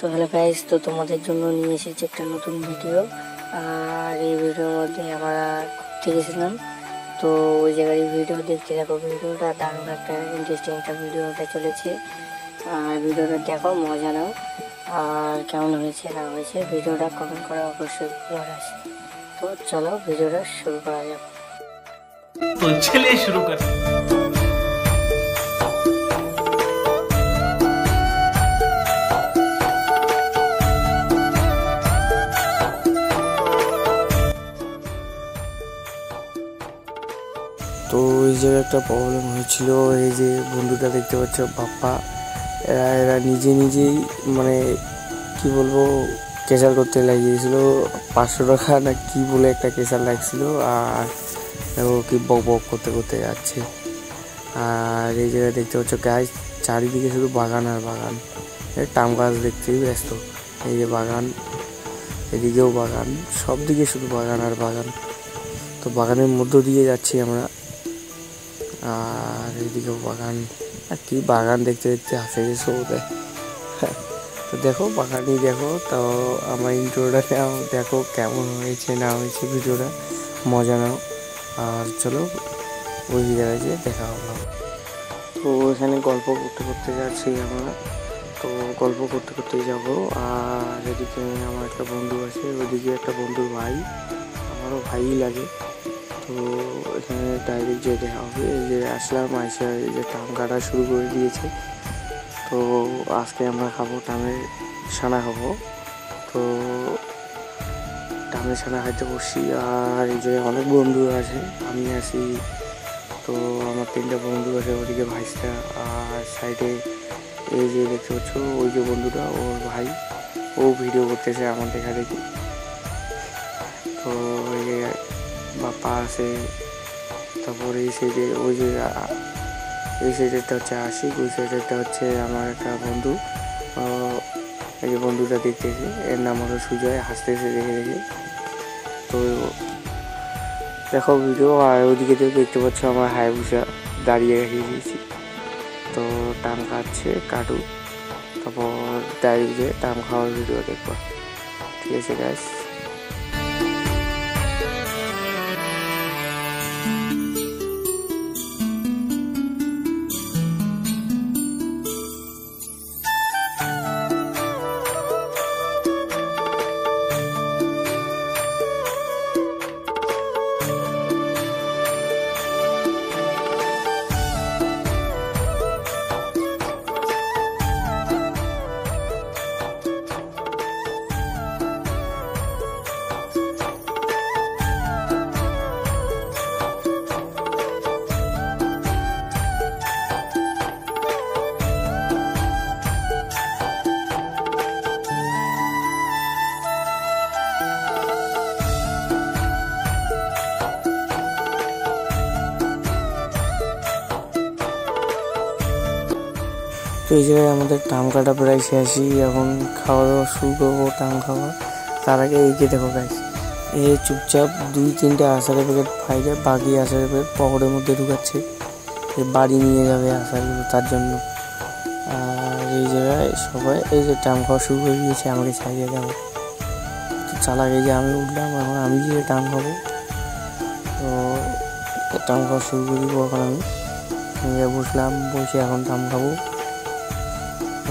তো hello guys, তো তোমাদের জন্য নিয়ে এসেছি একটা নতুন ভিডিও। আর এই ভিডিওর মধ্যে আমরা ঘুরতে গেছিলাম, তো ওই জায়গায় ভিডিও দেখতে থাকো। ভিডিওটা দারুণ একটা ইন্টারেস্টিং একটা ভিডিও হতে চলেছে। আর ভিডিওটা দেখো, মজা নাও। আর কেমন হয়েছে না হয়েছে ভিডিওটা কমেন্ট করে অবশ্যই বলার আছে। তো চলো ভিডিওটা শুরু করা যাক। तो चलिए शुरू करते हैं। তো এই জায়গায় একটা প্রবলেম হয়েছিল। এই যে বন্ধুটা দেখতে পাচ্ছ, বাপ্পা, এরা নিজেই মানে কি বলবো, কেসার করতে লাগিয়েছিল। 500 টাকা না কি বলে একটা কেসার লাগছিল, আর ও কি বক বক করতে যাচ্ছে। আর এই জায়গায় দেখতে পাচ্ছ গাছ, চারিদিকে শুধু বাগান আর বাগান। টাম গাছ দেখতেই ব্যস্ত। এই যে বাগান, এদিকেও বাগান, সব দিকে শুধু বাগান আর বাগান। তো বাগানের মধ্য দিয়ে যাচ্ছি আমরা। আর এদিকেও বাগান, আর কি বাগান দেখতে দেখতে হাসে গেছে ওদের। তো দেখো বাগানই দেখো। তো আমার ইন্ট্রোটা নাও, দেখো কেমন হয়েছে না হয়েছে, ভিডিওটা মজা নাও। আর চলো ওই জায়গায় যেয়ে দেখা হলো। তো এখানে গল্প করতে যাচ্ছি আমরা। তো গল্প করতে যাবো। আর এদিকে আমার একটা বন্ধু আছে, ওদিকে একটা বন্ধুর ভাই, আমারও ভাই লাগে। তো এখানে ডাইরেক্ট যে দেখা হবে। এই যে আসলাম, আইসা এই যে টাম কাটা শুরু করে দিয়েছে। তো আজকে আমরা খাবো টামের ছানা খাবো। তো টামের ছানা খাইতে বসছি। আর এই যে অনেক বন্ধু আছে, আমি আছি, তো আমার 3টা বন্ধু আছে, ওদিকে ভাইসটা। আর সাইডে এই যে দেখতে পাচ্ছ, ওই যে বন্ধুটা, ওর ভাই, ও ভিডিও করতেছে আমার দেখা দেখি। তো এই যে বাপ্পা আছে। তারপর এই সাইডে ওই যে এই সাইডেরটা হচ্ছে আশিক, ওই সাইডেরটা হচ্ছে আমার একটা বন্ধু। এই যে বন্ধুটা দেখতেছে, এর নাম হলো সুজয়, হাসতেছে দেখে। তো দেখো ভিডিও। আর ওদিকে দেখতে পাচ্ছ আমার হায়াবুসা দাঁড়িয়ে রেখে দিয়েছি। তো টাম খাচ্ছে, কাটুক, তারপর ডাইরেক্ট যে টাম খাওয়ার ভিডিও দেখবো। ঠিক আছে গাইস। তো এই জায়গায় আমাদের টাম কাটা প্রায় শেষই। এখন খাওয়া দাওয়া শুরু করবো, টাম খাওয়া। তার আগে এই যে দেখো গাইস, এই চুপচাপ 2-3টে আচারের প্যাকেট ফাইলে, বাকি আচারের প্যাকেট পকেটের মধ্যে ঢুকাচ্ছে। বাড়ি নিয়ে যাবে আচারগুলো, তার জন্য। আর এই জায়গায় সবাই এই যে টাম খাওয়া শুরু করে দিয়েছে, আমাকে ছাড়িয়ে দেবো। তো চালাক, এই যে আমি উঠলাম, এখন আমি যে টাম খাবো। তো টাম খাওয়া শুরু করে দিব। এখন আমি বসলাম, বসে এখন টাম খাবো।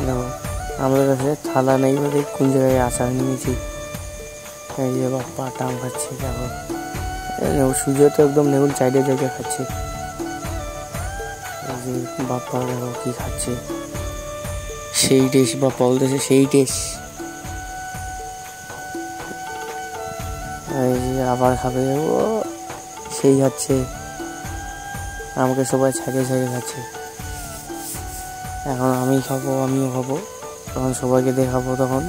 দেখো আমাদের কাছে থালা নেই বলে কোন জায়গায় আচার নিয়েছি। এই যে বাপ্পা টাম খাচ্ছে, দেখো সুজয় তো একদম নেউল চাইডে জায়গায় খাচ্ছে। এই যে বাপ্পা দেখো কি খাচ্ছে, সেই টেস্ট বাপ্পা বলতেছে, সেই টেস্ট। এই যে আবার খাবে, ও সেই খাচ্ছে, আমাকে সবাই ছাড়িয়ে খাচ্ছে। এখন আমি খাবো, আমিও খাবো, তখন সবাইকে দেখাবো তখন।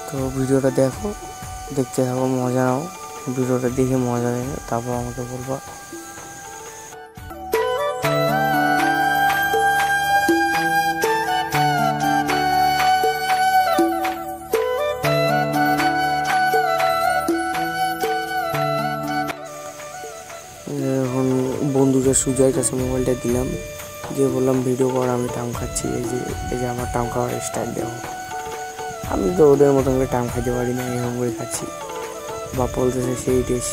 তো ভিডিওটা দেখো, দেখতে থাকো, মজা নাও। ভিডিওটা দেখে মজা নেবে, তারপর আমাকে বলবো। এখন বন্ধুদের সুজয়ের কাছে মোবাইলটা দিলাম। দিয়ে বললাম ভিডিও কর, আমি টাইম খাচ্ছি, এই যে আমার টাইম খাওয়ার স্টাইল দেবো। আমি তো ওদের মতন করে টাইম খাইতে পারি না, এরকম করে খাচ্ছি। বাপ বলতেছে সেই ডিশ